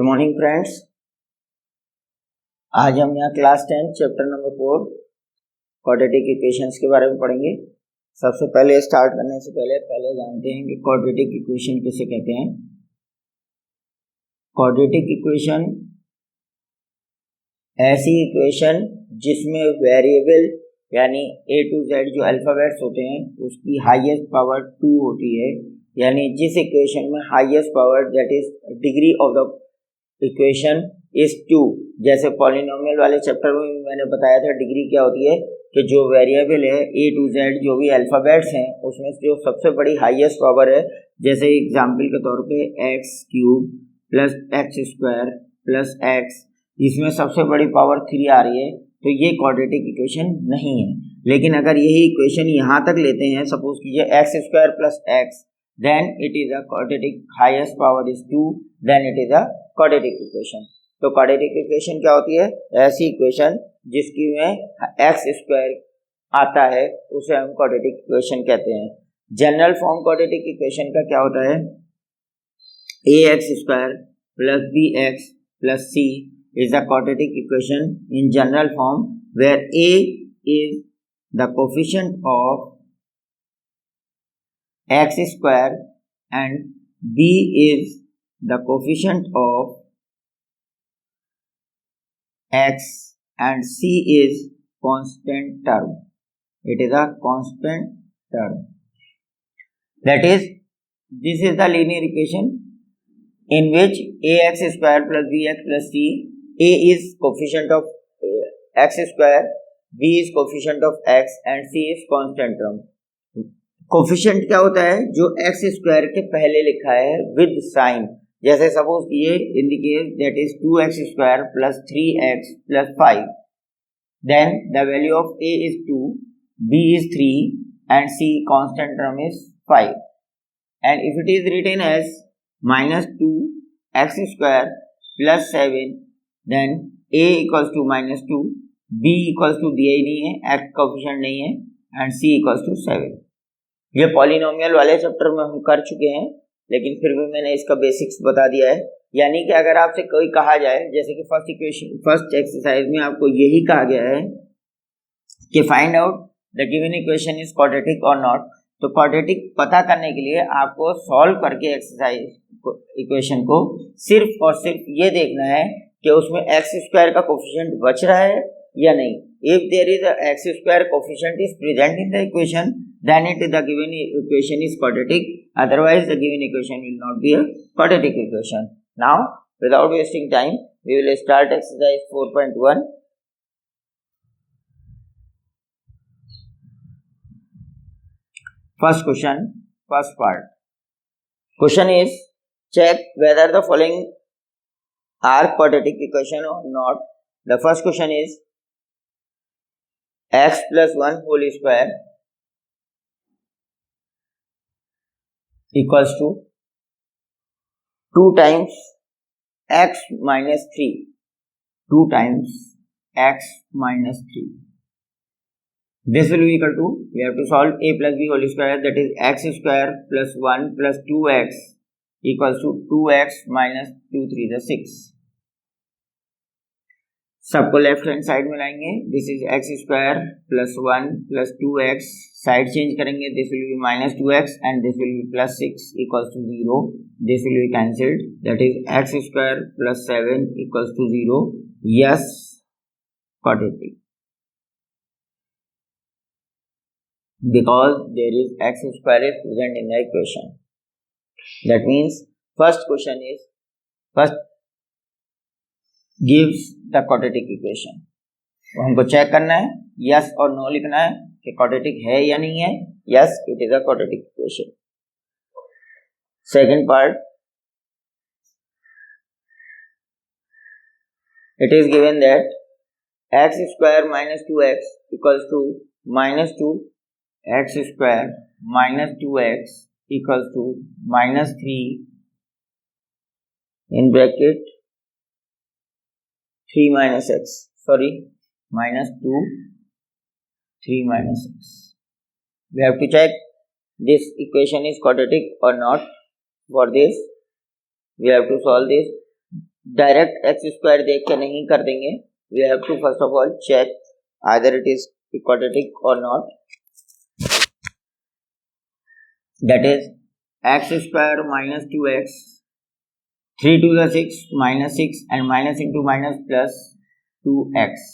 Good morning friends. आज हम यहाँ class 10 chapter number 4 quadratic equations के बारे में पढ़ेंगे। सबसे पहले स्टार्ट करने से पहले जानते हैं कि क्वाड्रेटिक इक्वेशन किसे कहते हैं। क्वाड्रेटिक इक्वेशन ऐसी इक्वेशन जिसमें वेरिएबल यानी a to z जो अल्फाबेट्स होते हैं उसकी हाईएस्ट पावर 2 होती है, यानी जिस इक्वेशन में highest power that is degree of the equation is 2। जैसे पॉलिनोमियल वाले चैप्टर में मैंने बताया था डिग्री क्या होती है कि जो वेरिएबल है a to z जो भी अल्फाबेट्स हैं उसमें जो सबसे बड़ी हाईएस्ट पावर है, जैसे एग्जाम्पल के तौर पे x cube plus x square plus x, इसमें सबसे बड़ी पावर 3 आ रही है, तो ये क्वाड्रेटिक इक्वेशन नहीं है। लेकिन अगर यही इक्वेशन यहाँ तक लेते हैं, सपोज कीजिए x square plus x, then it is a quadratic, highest power is 2, then it is a quadratic equation। तो quadratic equation क्या होती है? ऐसी इक्वेशन जिसकी में एक्स स्क्वायर आता है उसे हम quadratic equation कहते हैं। जनरल फॉर्म quadratic equation का क्या होता है? ax square plus bx plus c is a quadratic equation in general form where a is the coefficient of x square and b is the coefficient of x and c is constant term. It is a constant term. That is, this is the linear equation in which ax square plus bx plus c, a is coefficient of x square, b is coefficient of x and c is constant term. Coefficient क्या होता है? जो x square के पहले लिखा है with sign, जैसे suppose किए in the case that is 2x square plus 3x plus 5, then the value of a is 2, b is 3 and c constant term is 5, and if it is written as -2x square plus 7, then a equals to -2, b equals to दिया ही नहीं है, x coefficient नहीं है, and c equals to 7। ये polynomial वाले chapter में हम कर चुके हैं, लेकिन फिर भी मैंने इसका बेसिक्स बता दिया है। यानी कि अगर आपसे कोई कहा जाए, जैसे कि फर्स्ट एक्सरसाइज में आपको यही कहा गया है कि find out the given equation is quadratic और नॉट, तो क्वाड्रेटिक पता करने के लिए आपको सॉल्व करके एक्सरसाइज इक्वेशन को सिर्फ और सिर्फ ये देखना है कि उसमें एक्स स्क्वायर का कोफिशिएंट बच रहा है या नहीं। If there is a x square coefficient is present in the equation, then it is the given equation is quadratic. Otherwise, the given equation will not be a quadratic equation. Now, without wasting time, we will start exercise 4.1. First question, first part. Question is, check whether the following are quadratic equation or not. The first question is x plus 1 whole square equals to 2 times x minus 3, 2 times x minus 3. This will be equal to, we have to solve a plus b whole square, that is x square plus 1 plus 2x equals to 2x minus 2 3 is 6. सबको left hand side में लाएंगे, this is x square plus 1 plus 2x, side change करेंगे, this will be minus 2x and this will be plus 6 equals to 0, this will be cancelled, that is x square plus 7 equals to 0। Yes, quadratic, because there is x square is present in the equation. That means first question is, first gives the quadratic equation. तो हमको check करना है, yes और no लिखना है कि quadratic है या नहीं है। Yes, it is a quadratic equation. Second part, it is given that x square minus 2x equals to minus 2 x square minus 2x equals to minus 3 in bracket 3 minus x, sorry, minus 2, 3 minus x. We have to check this equation is quadratic or not. For this, we have to solve this. Direct x square देख के नहीं कर देंगे, we have to first of all check either it is quadratic or not. That is x square minus 2x, 3 to the 6 minus 6 and minus into minus plus 2x.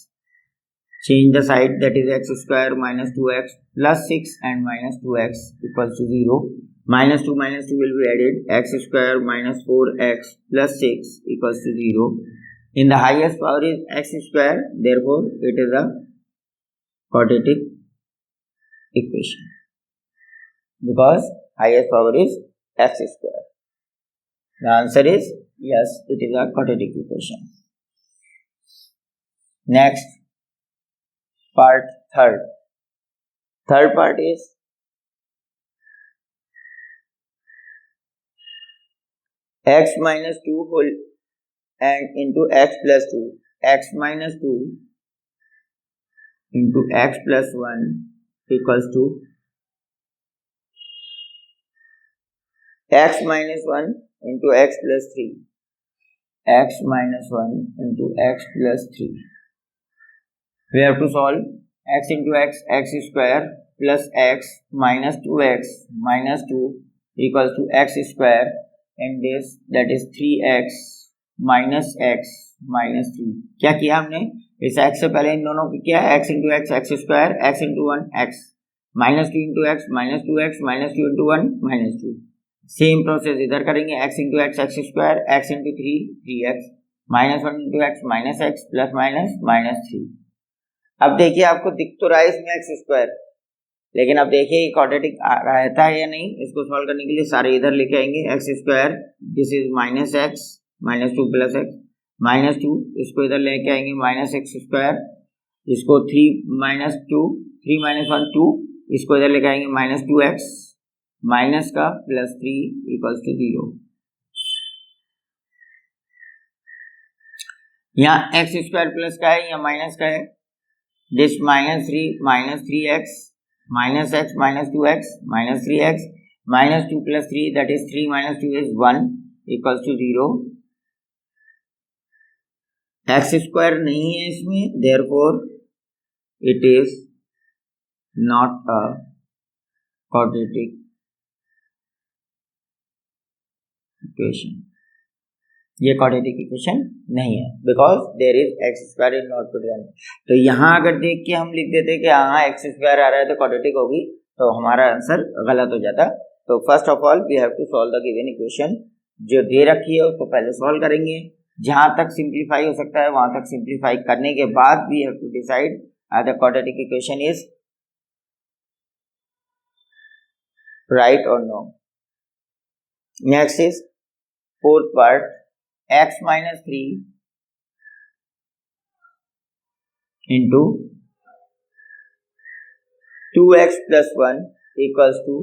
Change the side, that is x square minus 2x plus 6 and minus 2x equals to 0. Minus 2 will be added. X square minus 4x plus 6 equals to 0. In the highest power is x square, therefore it is a quadratic equation because highest power is x square. The answer is yes, it is a quadratic equation. Next part, third part is x minus 2 whole and into x plus 2, x minus 2 into x plus 1 equals to x minus 1 into x plus 3, x minus 1 into x plus 3. We have to solve x into x square plus x minus 2x minus 2 equals to x square, and this that is 3x minus x minus 3. क्या किया हमने, इस x से पहले इन दोनों को किया x into x square, x into 1 x, minus 2 into x minus 2x minus 2 into 1 minus 2. Same process इधर करेंगे, x into x square, x into 3 3x, minus 1 into x minus x plus minus minus 3. अब देखिए आपको दिख तो रहा है इसमें एक्स स्क्वायर, लेकिन अब देखिए ये क्वाड्रेटिक रहता है या नहीं. इसको सॉल्व करने के लिए सारे इधर लेके आएंगे. X square this is minus x minus 2 plus x minus 2, इसको इधर लेके आएंगे माइनस एक्स स्क्वायर, इसको 3 माइनस 2 3 माइनस 1 2, इसको इधर लेके आएंगे माइनस 2x माइनस का प्लस 3 इक्वल्स टू 0. यहाँ एक्स स्क्वायर प्लस का है या माइनस का है. This minus 3x minus x minus 2x minus 3x minus 2 plus 3, that is 3 minus 2 is 1 equals to 0. x square नहीं है इसमें, therefore it is not a quadratic equation. ये क्वाड्रेटिक इक्वेशन नहीं है because there is x square is not present. तो यहाँ अगर देख के हम लिख देते कि हाँ एक्स स्क्वायर आ रहा है तो क्वाड्रेटिक होगी, तो हमारा आंसर गलत हो जाता. तो first of all we have to solve the given equation. जो दे रखी है उसको पहले सॉल्व करेंगे, जहाँ तक सिंप्लीफाई हो सकता है वहां तक सिंप्लीफाई करने के बाद we have to decide the quadratic equation is right और no. Next is fourth part, x minus 3 into 2x plus 1 equals to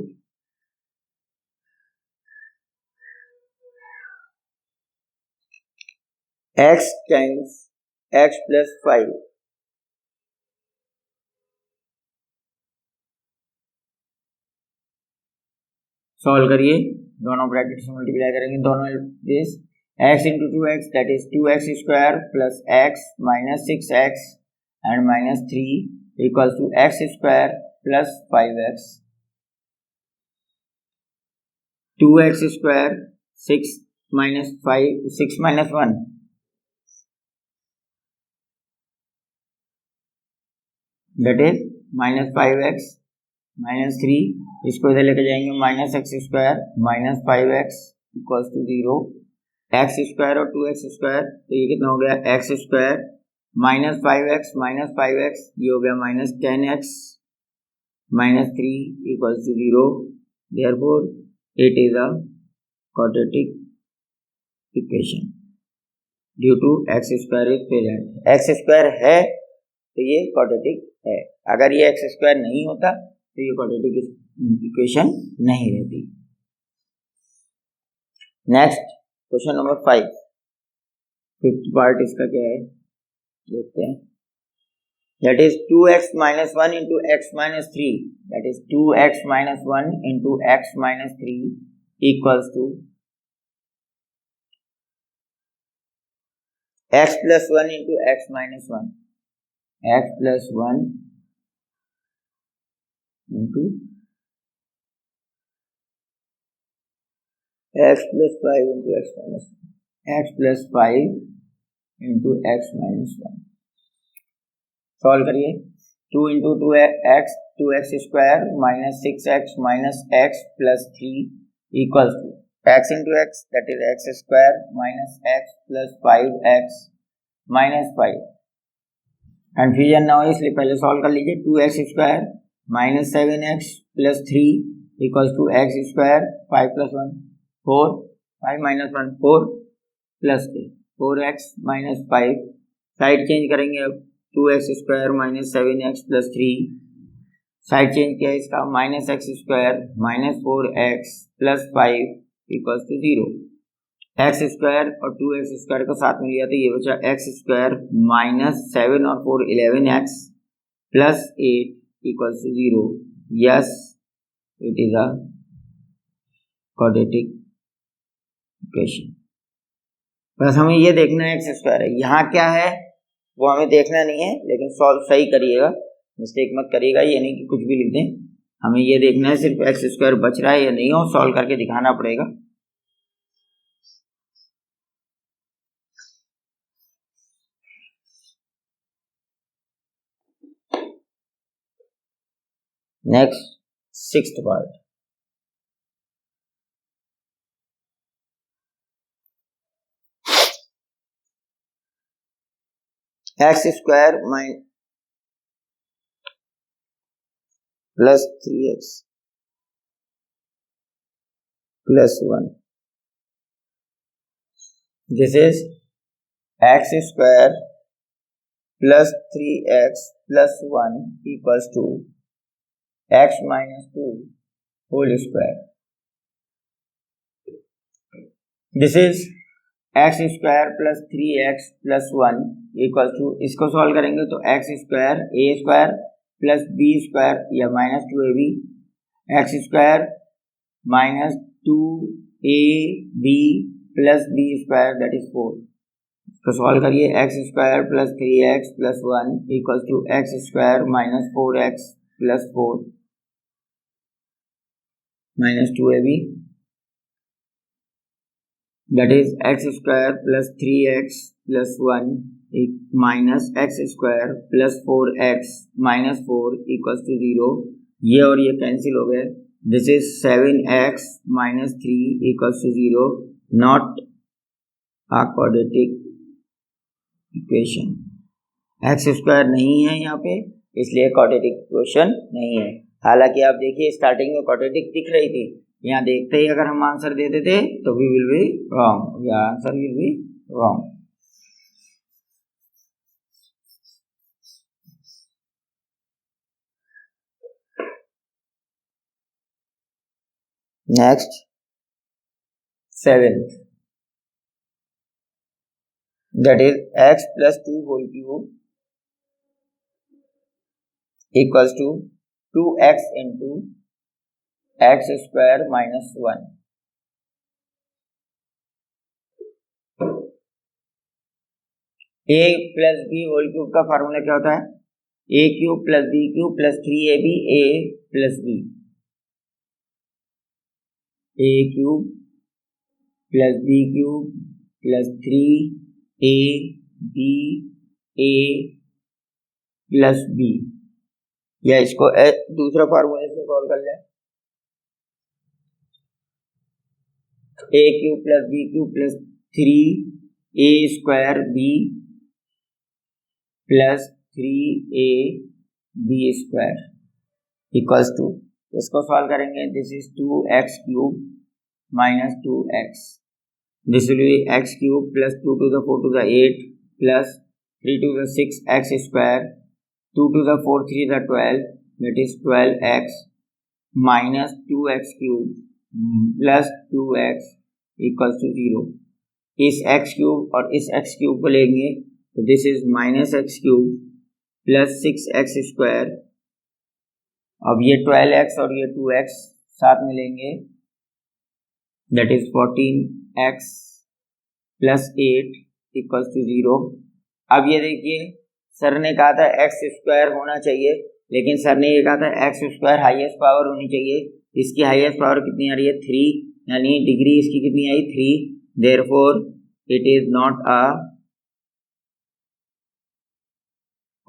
x times x plus 5. Solve करिए, दोनों ब्रैकेट से मल्टीप्लाई करेंगे दोनों this x into 2x, that is 2x square plus x minus 6x and minus 3 equals to x square plus 5x. 2x square 6 minus 5 6 minus 1, that is minus 5x minus 3, इसको इधर लेके जाएंगे minus x square minus 5x equals to 0. X square और 2x square, तो ये कितना हो गया एक्स स्क्वायर माइनस 5x ये हो गया minus 10x minus 3 equals to 0. Therefore it is a quadratic equation due to x square is present. X square है तो ये क्वाड्रेटिक है, अगर ये एक्स स्क्वायर नहीं होता तो ये क्वाड्रेटिक इक्वेशन नहीं रहती. Next question number 5, fifth part इसका क्या है देखते हैं. That is 2x minus 1 into x minus 3, that is 2x minus 1 into x minus 3 equals to x plus one into x minus one, x plus one into x plus five into x minus one, x plus five into x minus one. Solve करिए। 2 into two x, 2x square minus 6x minus x plus 3 equals to x into x that is x square minus x plus 5x minus 5। Confusion ना हो इसलिए पहले solve कर लीजिए। 2x square minus 7x plus 3 equals to x square 5 plus 1 4, 5 minus 1 4 plus 4x minus 5। Side change करेंगे अब, 2x square minus 7x plus 3, side change किया इसका, minus x square minus 4x plus 5 equals to 0। X square और 2x square को साथ में लिया तो ये बचा एक्स स्क्वायर माइनस 7 और 4 11x plus 8 equals to 0। Yes, it is a quadratic equation. बस हमें ये देखना है एक्स स्क्वायर है, यहाँ क्या है वो हमें देखना नहीं है, लेकिन सॉल्व सही करिएगा, मिस्टेक मत करिएगा, ये नहीं कि कुछ भी लिख दें। हमें ये देखना है सिर्फ एक्स स्क्वायर बच रहा है या नहीं, हो सॉल्व करके दिखाना पड़ेगा। Next, sixth part. X square plus 3x plus 1, this is x square plus 3x plus 1 equals to x minus 2 whole square. This is x square plus 3x plus 1 equal to, इसको solve करेंगे तो x square a square plus b square या minus 2ab, x square minus 2ab plus b square that is 4। इसको solve करिए, x square plus 3x plus 1 equal to x square minus 4x plus 4 minus 2ab, that is x square plus 3x plus 1 minus x square plus 4x minus 4 equals to 0। ये और ये cancel हो गए। This is 7x minus 3 equals to 0, not a quadratic equation. X square नहीं है यहाँ पे, इसलिए क्वाड्रेटिक इक्वेशन नहीं है। हालांकि आप देखिए स्टार्टिंग में क्वाड्रेटिक दिख रही थी, यहाँ देखते ही अगर हम आंसर दे देते तो वी विल बी रॉन्ग, या answer will be wrong. Next, seventh, that is x plus 2 whole cube equals to 2x into x square minus 1। A plus b whole cube का फार्मूला क्या होता है? A cube plus b cube plus 3ab a plus b, a cube plus b cube plus 3ab a plus b, या इसको दूसरा formula से solve कर लें, a cube plus b cube plus 3a square b plus 3ab square equals to, इसको solve करेंगे, this is 2x cube minus 2x, this will be x cube plus 2 to the 4 to the 8 plus 3 to the 6 x square, 2 to the 4 3 the 12 that is 12x minus 2x cube plus 2x equals to 0। इस x cube और इस x cube को लेंगे तो this is minus x cube plus 6x square. अब ये 12x और ये 2x साथ में लेंगे, that is 14x plus 8 equals to 0। अब ये देखिए सर ने कहा था एक्स स्क्वायर होना चाहिए, लेकिन सर ने ये कहा था एक्स स्क्वायर हाईएस्ट पावर होनी चाहिए। इसकी हाईएस्ट पावर कितनी आ रही है 3, यानी डिग्री इसकी कितनी आई 3, therefore it is not a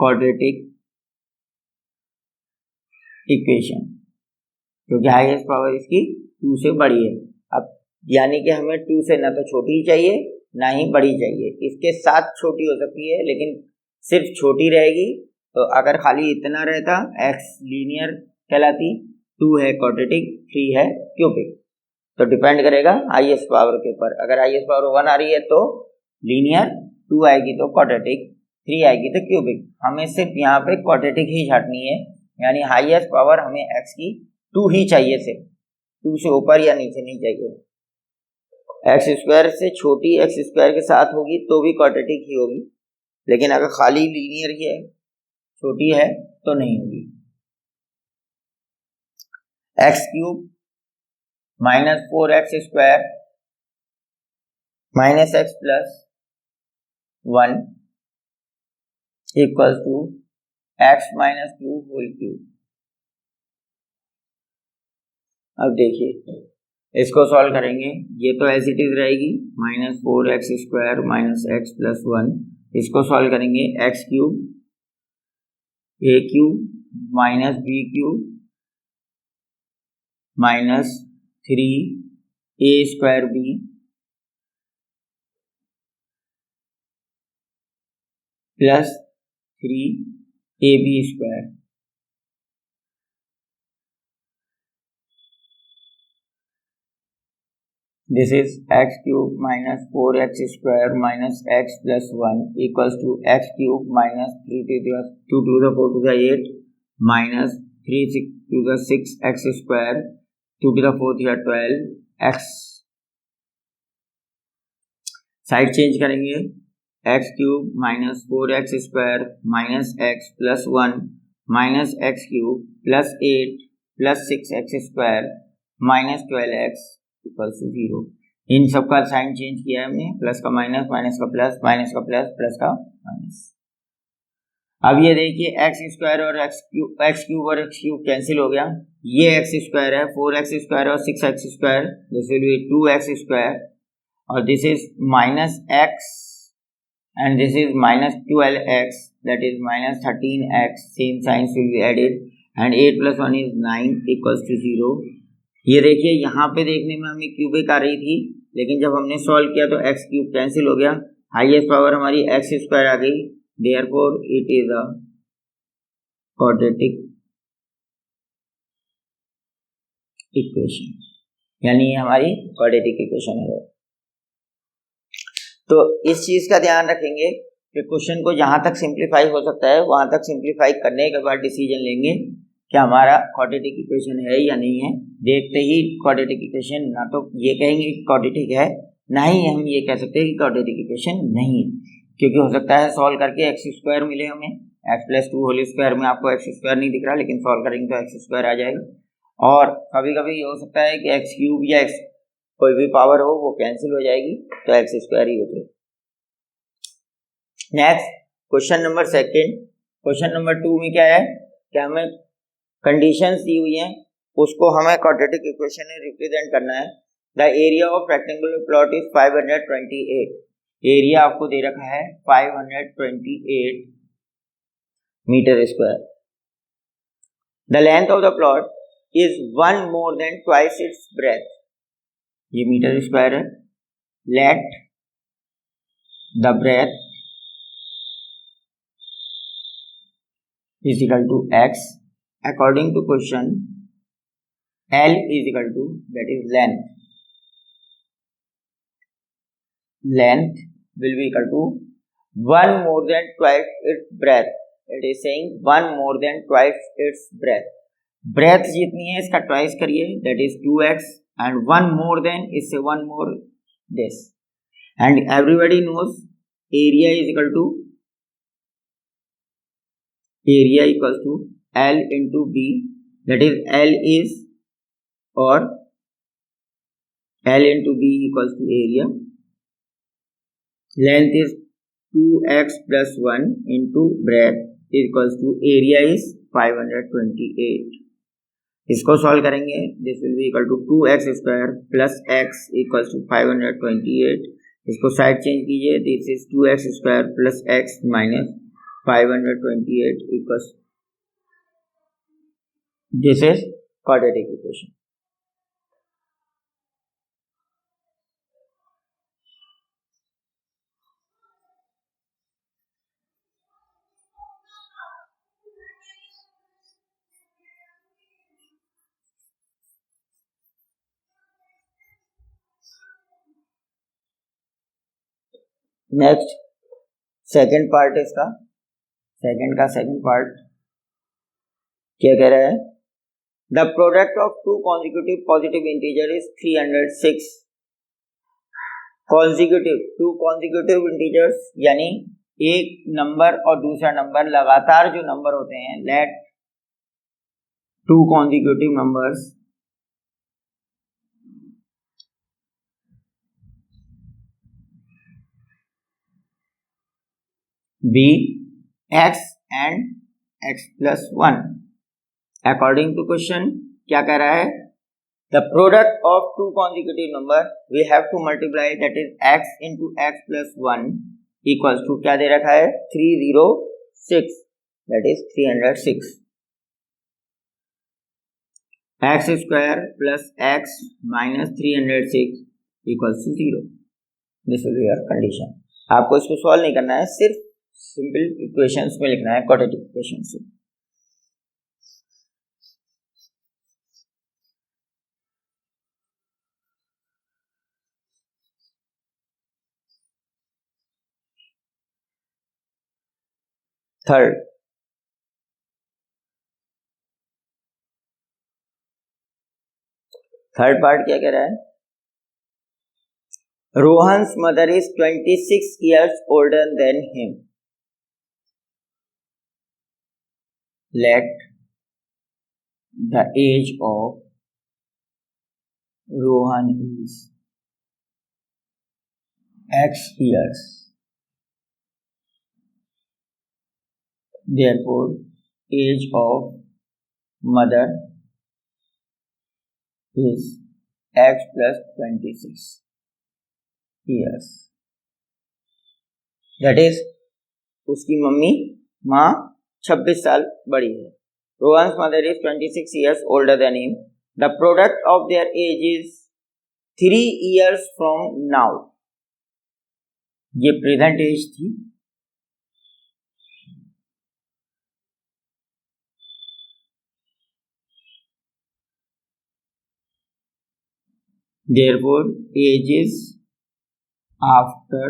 quadratic equation, क्योंकि हाईएस्ट पावर इसकी 2 से बड़ी है। अब यानी कि हमें 2 से ना तो छोटी चाहिए ना ही बड़ी चाहिए, इसके साथ छोटी हो सकती है लेकिन सिर्फ छोटी रहेगी। तो अगर खाली इतना रहता x लीनियर कहलाती, 2 है क्वाड्रेटिक, 3 है क्यूबिक। तो डिपेंड करेगा हाईएस्ट पावर के ऊपर। अगर हाईएस्ट पावर 1 आ रही है तो लीनियर, 2 आएगी तो क्वाड्रेटिक, 3 आएगी तो क्यूबिक। हमें सिर्फ यहाँ पे क्वाड्रेटिक ही छाटनी है, यानी हाईएस्ट पावर हमें x की 2 ही चाहिए, सिर्फ 2 से ऊपर या नीचे नहीं चाहिए। एक्स स्क्वायर से छोटी एक्स स्क्वायर के साथ होगी तो भी क्वाड्रेटिक ही होगी, लेकिन अगर खाली लीनियर ही है, छोटी है, तो नहीं होगी। X cube minus 4x square minus x plus 1 equals to x minus 2 whole cube. अब देखिए इसको सॉल्व करेंगे, ये तो एज इट इज रहेगी minus 4x square minus x plus 1। इसको सॉल्व करेंगे x cube a cube minus b cube minus 3 a square b plus 3 a b square. This is x cube minus 4x square minus x plus 1 equals to x cube minus 3 to the 4 to the 8 minus 3 to the 6 x square 2 to the 4 to the 12 x। Side change करेंगे, x cube minus 4x square minus x plus 1 minus x cube plus 8 plus 6x square minus 12x equals to 0। इन सब का sign change किया है हमने, plus का minus, minus का plus, minus का प्लस, प्लस का माइनस। अब ये देखिए एक्स स्क्वायर और एक्स क्यूब और एक्स क्यूब कैंसिल हो गया। ये एक्स स्क्वायर है 4x स्क्वायर और 6x square, this will be 2x square, और this is minus x and this is minus 12x, that is minus 13x, same signs will be added and 8 plus 1 is 9 equals to 0। ये देखिए यहाँ पे देखने में हमें cubic आ रही थी, लेकिन जब हमने सॉल्व किया तो एक्स क्यूब कैंसिल हो गया, हाईएस्ट पावर हमारी एक्स स्क्वायर आ गई, therefore it is a quadratic equation, यानी ये हमारी क्वाड्रेटिक इक्वेशन है। तो इस चीज का ध्यान रखेंगे कि क्वेश्चन को जहां तक सिंप्लीफाई हो सकता है वहां तक सिंप्लीफाई करने के बाद डिसीजन लेंगे कि हमारा क्वाड्रेटिक इक्वेशन है या नहीं है। देखते ही क्वाड्रेटिक इक्वेशन ना तो ये कहेंगे कि क्वाड्रेटिक है, ना ही हम ये कह सकते हैं कि क्वाड्रेटिक इक्वेशन नहीं है, क्योंकि हो सकता है सॉल्व करके एक्स स्क्वायर मिले हमें, एक्स प्लस 2 होल स्क्वायर में आपको एक्स स्क्वायर नहीं दिख रहा, लेकिन सॉल्व करेंगे तो एक्स स्क्वायर आ जाएगा। और कभी कभी ये हो सकता है कि एक्स क्यूब या एक्स कोई भी पावर हो वो कैंसिल हो जाएगी, तो एक्स स्क्वायर ही होते। Next question number second, question number 2 में क्या है कि हमें कंडीशंस दी हुई हैं, उसको हमें क्वाड्रेटिक इक्वेशन में रिप्रेजेंट करना है। The area of rectangular plot is 528, area आपको दे रखा है 528 metre square. The length of the plot is 1 more than twice its breadth, ये मीटर स्क्वायर है। Let the breadth is equal to x, according to question L is equal to, that is length will be equal to 1 more than twice its breadth, it is saying 1 more than twice its breadth, breadth जितनी है इसका twice करिए, that is 2x, and 1 more than इससे 1 more this, and everybody knows area is equal to L into B, that is L is or L into B equals to area, Length is 2x plus 1 into breadth equals to area is 528. इसको solve करेंगे. This will be equal to 2x square plus x equals to 528. इसको side change कीजिए. This is 2x square plus x minus 528 equals. This is quadratic equation. Next second part इसका. Second part क्या कह रहा है? The product of two consecutive positive integer is 306. Two consecutive integers यानी एक number और दूसरा नंबर लगातार जो नंबर होते हैं. Let two consecutive numbers be x and x plus 1. According to question क्या कह रहा है? The product of two consecutive number we have to multiply, that is x into x plus 1 equals to क्या दे रखा है? 306, that is 306. x square plus x minus 306 equals to 0. This will be your condition. आपको इसको solve नहीं करना है, सिर्फ simple equations में लिखना है, क्वाड्रेटिक इक्वेशंस से. थर्ड पार्ट क्या कह रहा है? Rohan's mother is 26 years older than him. Let the age of Rohan is x years. Therefore, age of mother is x plus 26 years. That is, उसकी मम्मी माँ 26 साल बड़ी है. Rohan's mother is 26 years older than him. The product of their age is 3 years from now. ये present as थी. Therefore, age is after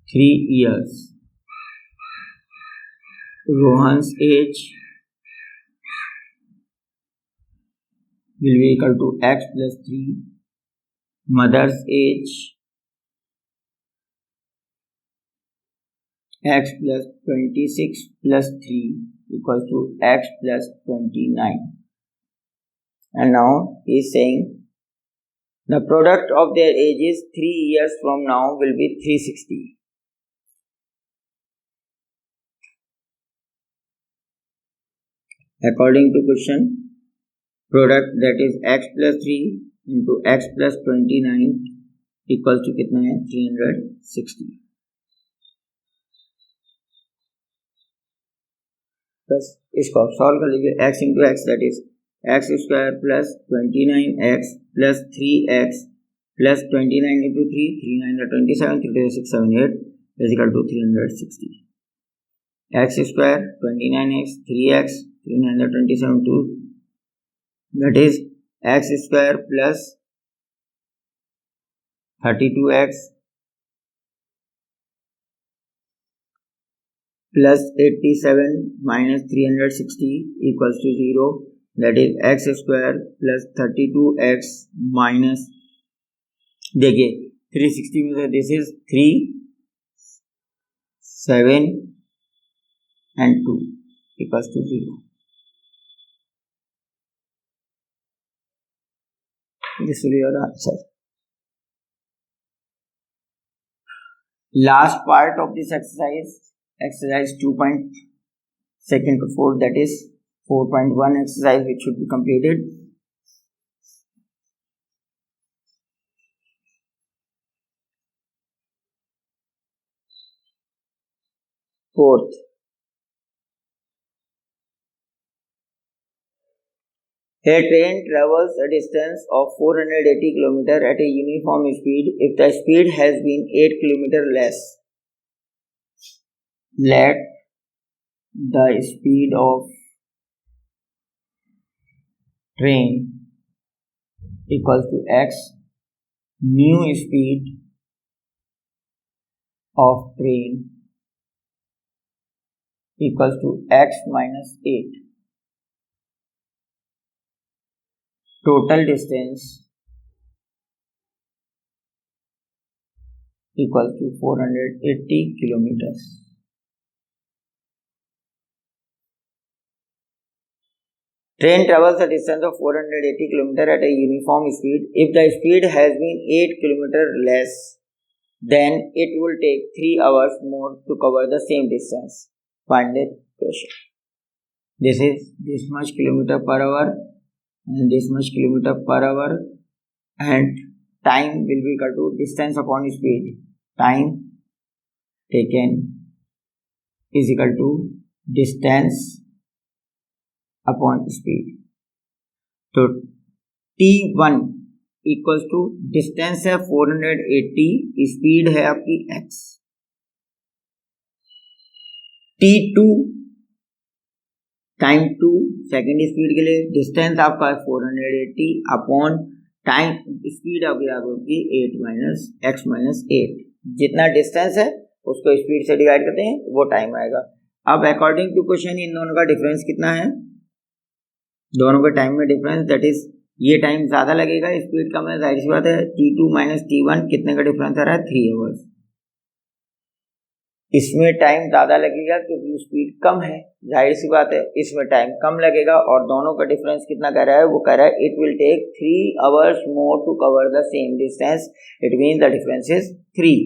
3 years. Rohan's age will be equal to x plus 3. Mother's age x plus 26 plus 3 equals to x plus 29. And now he is saying the product of their ages 3 years from now will be 360. According to question, product that is x plus 3 into x plus 29 equals to कितना है? 360. बस इसको आप solve कर लीजिए. x into x, that is x square plus 29x plus 3x plus 29 into 3, 3 9 are 27, 3 6 7 8 is equal to 360. X square 29x 3x 3 9 are 27 2, that is x square plus 32x plus 87 minus 360 equals to 0. That is x square plus 32x minus, देखिए 360 में से this is 3 7 and 2 equals to 0. This will be your answer. last part of this exercise 2.2 that is 4.1 exercise which should be completed. Fourth, a train travels a distance of 480 km at a uniform speed if the speed has been 8 km less. Let the speed of train equals to x, new speed of train equals to x minus 8. Total distance equals to 480 kilometers. Train travels a distance of 480 kilometers at a uniform speed. If the speed has been 8 kilometers less, then it will take 3 hours more to cover the same distance. Find the equation. This is this much kilometer per hour and this much kilometer per hour, and time will be equal to distance upon speed. Time taken is equal to distance upon speed. So T1 equals to distance है 480, speed है आपकी x. T2 time 2 second speed के लिए distance आपका 480 upon time speed आपकी 8 minus x minus 8. जितना distance है उसको स्पीड से डिवाइड करते हैं वो टाइम आएगा. अब अकॉर्डिंग टू क्वेश्चन इन दोनों का डिफरेंस कितना है, दोनों के टाइम में डिफरेंस, दैट इज ये टाइम ज़्यादा लगेगा, स्पीड कम है, जाहिर सी बात है. T2 माइनस T1 कितने का डिफरेंस आ रहा है, 3 आवर्स. इसमें टाइम ज़्यादा लगेगा क्योंकि स्पीड कम है, जाहिर सी बात है इसमें टाइम कम लगेगा. और दोनों का डिफरेंस कितना कह रहा है, वो कह रहा है it will take 3 hours more to cover the same distance. It means the difference is 3.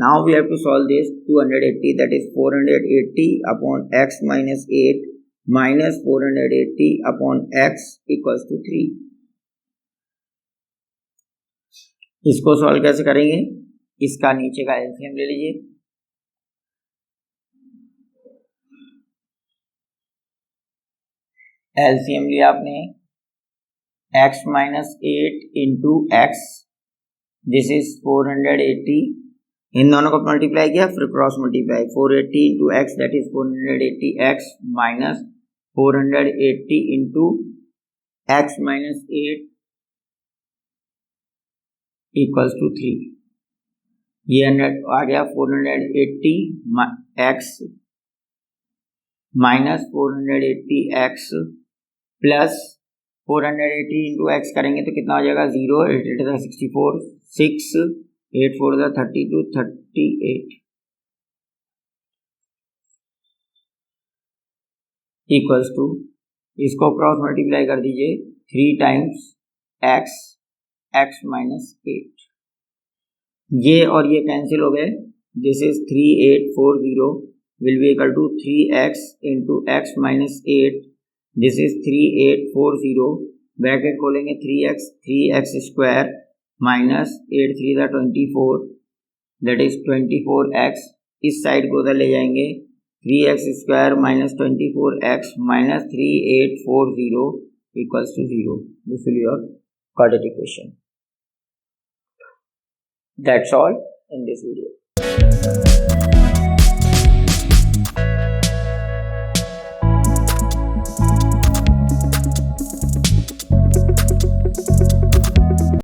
Now we have to solve this. 280 that is 480 upon x minus 8 minus 480 upon x equals to 3. इसको solve कैसे करेंगे, इसका नीचे का LCM ले लीजिए. LCM लिया आपने x minus 8 into x, this is 480. इन दोनों को मल्टीप्लाई किया फिर cross multiply. 480 into x that is 480x minus 480 into x minus 8 equals to 3. ये आ गया 480x minus 480x plus 480 into x करेंगे तो कितना हो जाएगा, 0 8 8 64 6 8 4 32 38 इक्वल्स टू, इसको क्रॉस मल्टीप्लाई कर दीजिए 3 टाइम्स x माइनस 8. ये और ये कैंसिल हो गए. This is 3840 will be equal to 3x into x minus 8. This is 3840. Bracket खोलेंगे 3x square minus 8 3 24 that is 24x. इस साइड को उधर ले जाएंगे 3x square minus 24x minus 3840 equals to 0. This will be your quadratic equation. That's all in this video.